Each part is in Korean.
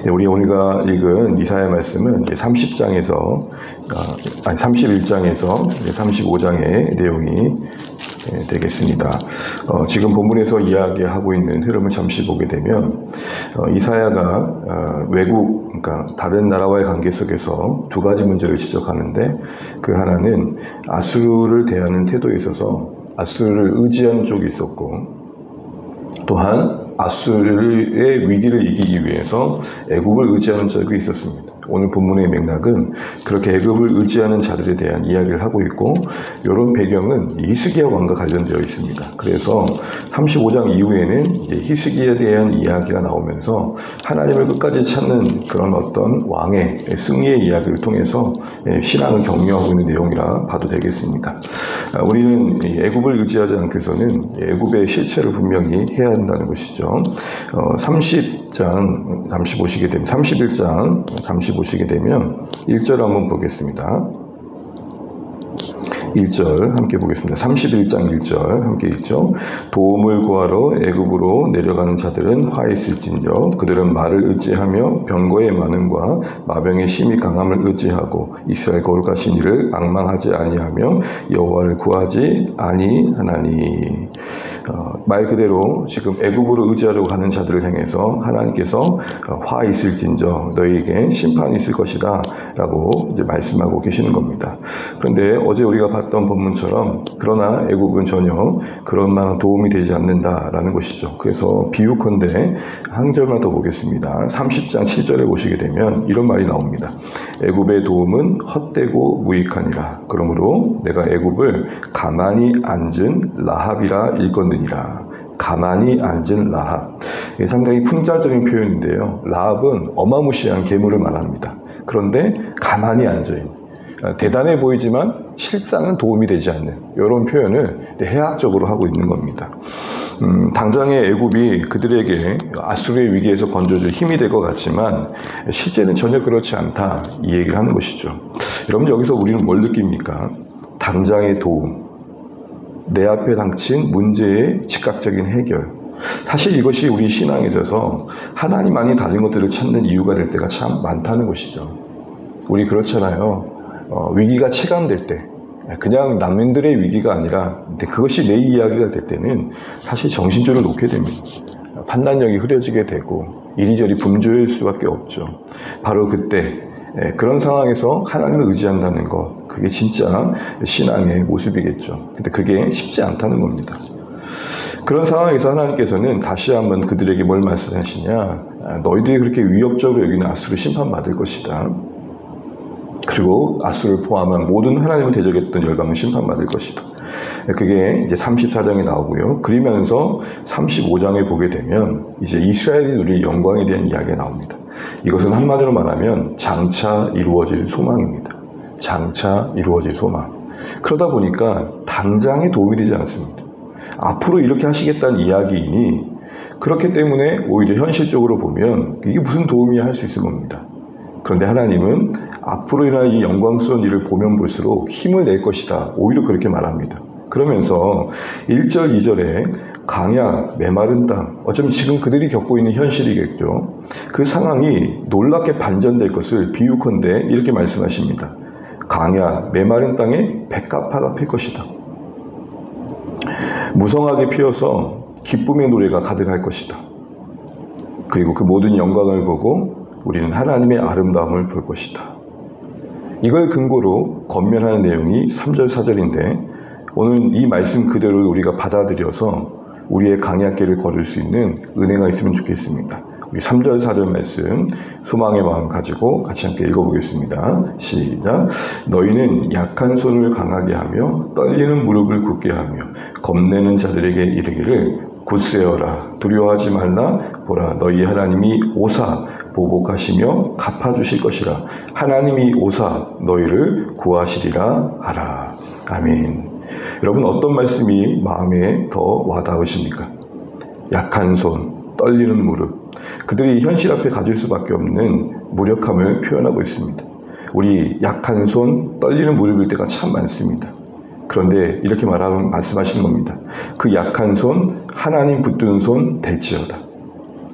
네, 우리가 읽은 이사야 말씀은 30장에서 31장에서 35장의 내용이 되겠습니다. 지금 본문에서 이야기하고 있는 흐름을 잠시 보게 되면 이사야가 외국, 그러니까 다른 나라와의 관계 속에서 두 가지 문제를 지적하는데, 그 하나는 아수르를 대하는 태도에 있어서 아수르를 의지하는 쪽이 있었고, 또한 아수르의 위기를 이기기 위해서 애굽을 의지하는 적이 있었습니다. 오늘 본문의 맥락은 그렇게 애굽을 의지하는 자들에 대한 이야기를 하고 있고, 이런 배경은 히스기야 왕과 관련되어 있습니다. 그래서 35장 이후에는 이제 히스기야에 대한 이야기가 나오면서 하나님을 끝까지 찾는 그런 어떤 왕의 승리의 이야기를 통해서 신앙을 격려하고 있는 내용이라 봐도 되겠습니다. 우리는 애굽을 의지하지 않고서는 애굽의 실체를 분명히 해야 한다는 것이죠. 30장 잠시 보시게 되면 31장 잠시 보시게 되면 1절 한번 보겠습니다. 1절 함께 보겠습니다. 31장 1절 함께 읽죠. 도움을 구하러 애굽으로 내려가는 자들은 화 있을진저, 그들은 말을 의지하며 병거의 많음과 마병의 심히 강함을 의지하고 이스라엘 거룩하신 이를 앙망하지 아니하며 여호와를 구하지 아니하나니. 말 그대로 지금 애굽으로 의지하려고 하는 자들을 향해서 하나님께서 화 있을진저, 너희에게 심판이 있을 것이다 라고 이제 말씀하고 계시는 겁니다. 그런데 어제 우리가 봤던 본문처럼 그러나 애굽은 전혀 그런 만한 도움이 되지 않는다라는 것이죠. 그래서 비유컨대 한 절만 더 보겠습니다. 30장 7절에 보시게 되면 이런 말이 나옵니다. 애굽의 도움은 헛되고 무익하니라. 그러므로 내가 애굽을 가만히 앉은 라합이라 일컫느니라. 가만히 앉은 라합. 상당히 풍자적인 표현인데요. 라합은 어마무시한 괴물을 말합니다. 그런데 가만히 앉아있는, 대단해 보이지만 실상은 도움이 되지 않는 이런 표현을 해학적으로 하고 있는 겁니다. 당장의 애굽이 그들에게 아수르의 위기에서 건져줄 힘이 될 것 같지만 실제는 전혀 그렇지 않다, 이 얘기를 하는 것이죠. 여러분, 여기서 우리는 뭘 느낍니까? 당장의 도움, 내 앞에 닥친 문제의 즉각적인 해결. 사실 이것이 우리 신앙에 있어서 하나님 아닌 다른 것들을 찾는 이유가 될 때가 참 많다는 것이죠. 우리 그렇잖아요. 위기가 체감될 때, 그냥 남들의 위기가 아니라 그것이 내 이야기가 될 때는 사실 정신줄을 놓게 됩니다. 판단력이 흐려지게 되고 이리저리 분주할 수밖에 없죠. 바로 그때 그런 상황에서 하나님을 의지한다는 것, 그게 진짜 신앙의 모습이겠죠. 근데 그게 쉽지 않다는 겁니다. 그런 상황에서 하나님께서는 다시 한번 그들에게 뭘 말씀하시냐, 너희들이 그렇게 위협적으로 여기는 아수르 심판받을 것이다. 그리고 아수르를 포함한 모든 하나님을 대적했던 열방은 심판받을 것이다. 그게 이제 34장에 나오고요. 그러면서 35장에 보게 되면 이제 이스라엘이 누릴 영광에 대한 이야기가 나옵니다. 이것은 한마디로 말하면 장차 이루어질 소망입니다. 장차 이루어질 소망. 그러다 보니까 당장에 도움이 되지 않습니다. 앞으로 이렇게 하시겠다는 이야기이니 그렇기 때문에 오히려 현실적으로 보면 이게 무슨 도움이야 할 수 있을 겁니다. 그런데 하나님은 앞으로 일어날 이 영광스러운 일을 보면 볼수록 힘을 낼 것이다, 오히려 그렇게 말합니다. 그러면서 1절, 2절에 강야, 메마른 땅, 어쩌면 지금 그들이 겪고 있는 현실이겠죠. 그 상황이 놀랍게 반전될 것을 비유컨대 이렇게 말씀하십니다. 강야, 메마른 땅에 백합화가 필 것이다. 무성하게 피어서 기쁨의 노래가 가득할 것이다. 그리고 그 모든 영광을 보고 우리는 하나님의 아름다움을 볼 것이다. 이걸 근거로 권면하는 내용이 3절, 4절인데 오늘 이 말씀 그대로 우리가 받아들여서 우리의 강약길을 걸을 수 있는 은혜가 있으면 좋겠습니다. 우리 3절, 4절 말씀 소망의 마음 가지고 같이 함께 읽어보겠습니다. 시작. 너희는 약한 손을 강하게 하며 떨리는 무릎을 굳게 하며 겁내는 자들에게 이르기를 굳세어라, 두려워하지 말라. 보라, 너희 하나님이 오사 보복하시며 갚아주실 것이라. 하나님이 오사 너희를 구하시리라 하라. 아멘. 여러분, 어떤 말씀이 마음에 더 와닿으십니까? 약한 손, 떨리는 무릎. 그들이 현실 앞에 가질 수밖에 없는 무력함을 표현하고 있습니다. 우리 약한 손, 떨리는 무릎일 때가 참 많습니다. 그런데 이렇게 말씀하신 겁니다. 그 약한 손, 하나님 붙드는 손 될지어다.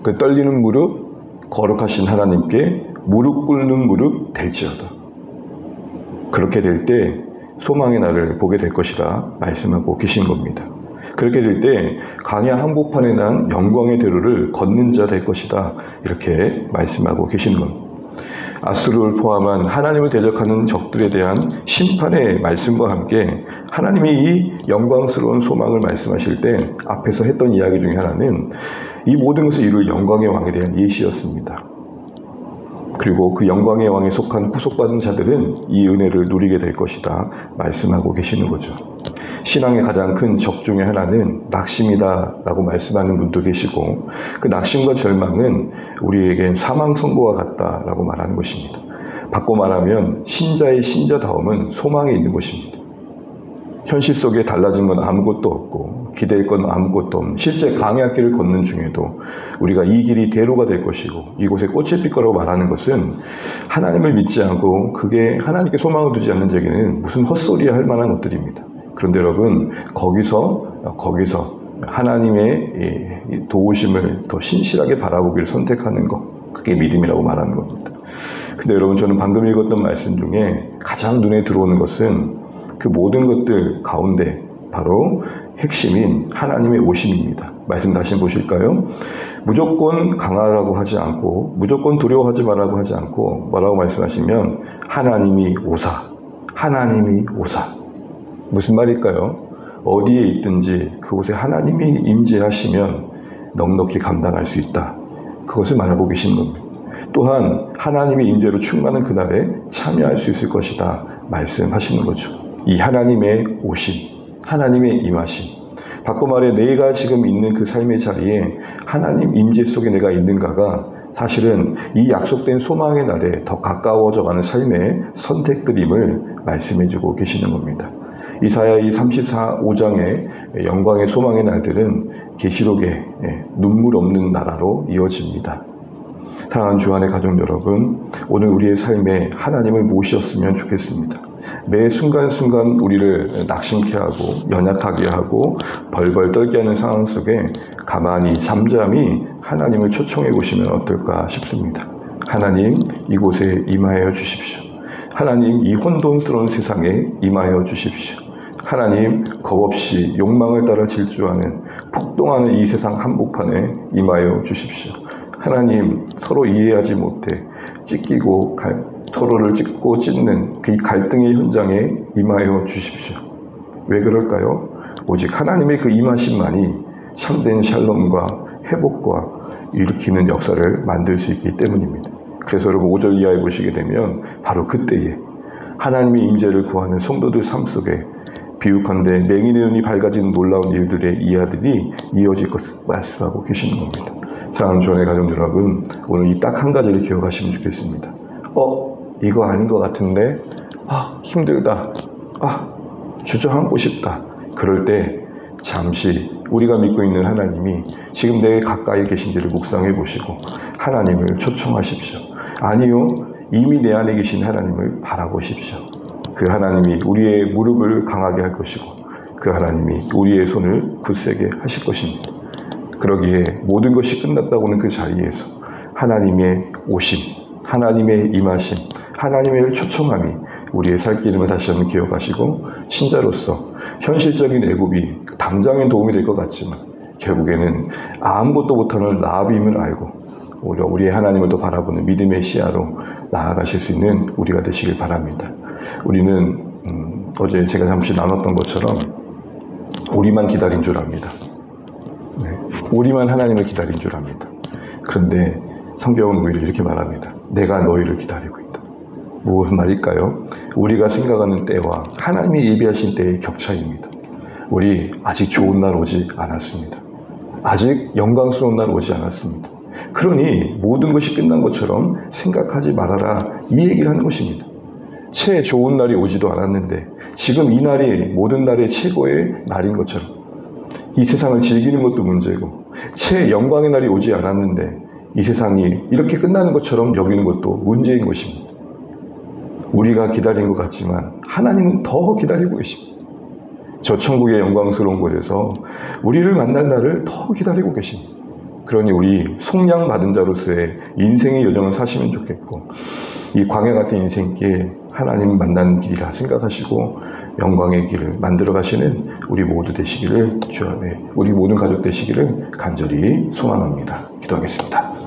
그 떨리는 무릎, 거룩하신 하나님께 무릎 꿇는 무릎 될지어다. 그렇게 될 때 소망의 날을 보게 될 것이라 말씀하고 계신 겁니다. 그렇게 될 때 강야 한복판에 난 영광의 대로를 걷는 자 될 것이다. 이렇게 말씀하고 계시는 겁니다. 아수르를 포함한 하나님을 대적하는 적들에 대한 심판의 말씀과 함께 하나님이 이 영광스러운 소망을 말씀하실 때 앞에서 했던 이야기 중에 하나는 이 모든 것을 이룰 영광의 왕에 대한 예시였습니다. 그리고 그 영광의 왕에 속한 구속받은 자들은 이 은혜를 누리게 될 것이다 말씀하고 계시는 거죠. 신앙의 가장 큰 적 중에 하나는 낙심이다 라고 말씀하는 분도 계시고, 그 낙심과 절망은 우리에겐 사망 선고와 같다 라고 말하는 것입니다. 바꿔 말하면 신자의 신자다움은 소망에 있는 것입니다. 현실 속에 달라진 건 아무것도 없고 기댈 건 아무것도 없는 실제 강약길을 걷는 중에도 우리가 이 길이 대로가 될 것이고 이곳에 꽃이 필 거라고 말하는 것은 하나님을 믿지 않고 그게 하나님께 소망을 두지 않는 자에게는 무슨 헛소리야 할 만한 것들입니다. 그런데 여러분, 거기서 하나님의 도우심을 더 신실하게 바라보기를 선택하는 것, 그게 믿음이라고 말하는 겁니다. 근데 여러분, 저는 방금 읽었던 말씀 중에 가장 눈에 들어오는 것은 그 모든 것들 가운데 바로 핵심인 하나님의 오심입니다. 말씀 다시 보실까요? 무조건 강하라고 하지 않고 무조건 두려워하지 말라고 하지 않고 뭐라고 말씀하시면 하나님이 오사, 하나님이 오사. 무슨 말일까요? 어디에 있든지 그곳에 하나님이 임재하시면 넉넉히 감당할 수 있다. 그것을 말하고 계신 겁니다. 또한 하나님의 임재로 충만한 그날에 참여할 수 있을 것이다 말씀하시는 거죠. 이 하나님의 오심, 하나님의 임하심, 바꿔 말해 내가 지금 있는 그 삶의 자리에 하나님 임재 속에 내가 있는가가 사실은 이 약속된 소망의 날에 더 가까워져가는 삶의 선택들임을 말씀해주고 계시는 겁니다. 이사야 이 35장의 영광의 소망의 날들은 계시록의 눈물 없는 나라로 이어집니다. 사랑하는 주안의 가족 여러분, 오늘 우리의 삶에 하나님을 모셨으면 좋겠습니다. 매 순간순간 우리를 낙심케 하고 연약하게 하고 벌벌 떨게 하는 상황 속에 가만히 잠잠히 하나님을 초청해 보시면 어떨까 싶습니다. 하나님, 이곳에 임하여 주십시오. 하나님, 이 혼돈스러운 세상에 임하여 주십시오. 하나님, 겁없이 욕망을 따라 질주하는 폭동하는 이 세상 한복판에 임하여 주십시오. 하나님, 서로 이해하지 못해 찢기고 서로를 찢고 찢는 그 갈등의 현장에 임하여 주십시오. 왜 그럴까요? 오직 하나님의 그 임하심만이 참된 샬롬과 회복과 일으키는 역사를 만들 수 있기 때문입니다. 그래서 여러분 5절 이하에 보시게 되면 바로 그때에 하나님의 임재를 구하는 성도들 삶 속에 비유컨대 맹인의 눈이 밝아지는 놀라운 일들의 이야들이 이어질 것을 말씀하고 계시는 겁니다. 사랑하는 주안의 가족 여러분, 오늘 이 딱 한 가지를 기억하시면 좋겠습니다. 이거 아닌 것 같은데, 힘들다, 주저앉고 싶다. 그럴 때 잠시 우리가 믿고 있는 하나님이 지금 내 가까이 계신지를 묵상해 보시고 하나님을 초청하십시오. 아니요, 이미 내 안에 계신 하나님을 바라보십시오. 그 하나님이 우리의 무릎을 강하게 할 것이고 그 하나님이 우리의 손을 굳세게 하실 것입니다. 그러기에 모든 것이 끝났다고는 그 자리에서 하나님의 오심, 하나님의 임하심, 하나님의 초청함이 우리의 살 길임을 다시 한번 기억하시고 신자로서 현실적인 애굽이 당장엔 도움이 될 것 같지만 결국에는 아무것도 못하는 라합임을 알고 우리의 하나님을 또 바라보는 믿음의 시야로 나아가실 수 있는 우리가 되시길 바랍니다. 우리는 어제 제가 잠시 나눴던 것처럼 우리만 기다린 줄 압니다. 우리만 하나님을 기다린 줄 압니다. 그런데 성경은 오히려 이렇게 말합니다. 내가 너희를 기다리고 있다. 무슨 말일까요? 우리가 생각하는 때와 하나님이 예비하신 때의 격차입니다. 우리 아직 좋은 날 오지 않았습니다. 아직 영광스러운 날 오지 않았습니다. 그러니 모든 것이 끝난 것처럼 생각하지 말아라, 이 얘기를 하는 것입니다. 채 좋은 날이 오지도 않았는데 지금 이 날이 모든 날의 최고의 날인 것처럼 이 세상을 즐기는 것도 문제고 채 영광의 날이 오지 않았는데 이 세상이 이렇게 끝나는 것처럼 여기는 것도 문제인 것입니다. 우리가 기다린 것 같지만 하나님은 더 기다리고 계십니다. 저 천국의 영광스러운 곳에서 우리를 만날 날을 더 기다리고 계십니다. 그러니 우리 속량 받은 자로서의 인생의 여정을 사시면 좋겠고, 이 광야 같은 인생길 하나님 만나는 길이라 생각하시고 영광의 길을 만들어 가시는 우리 모두 되시기를 주 안에 우리 모든 가족 되시기를 간절히 소망합니다. 기도하겠습니다.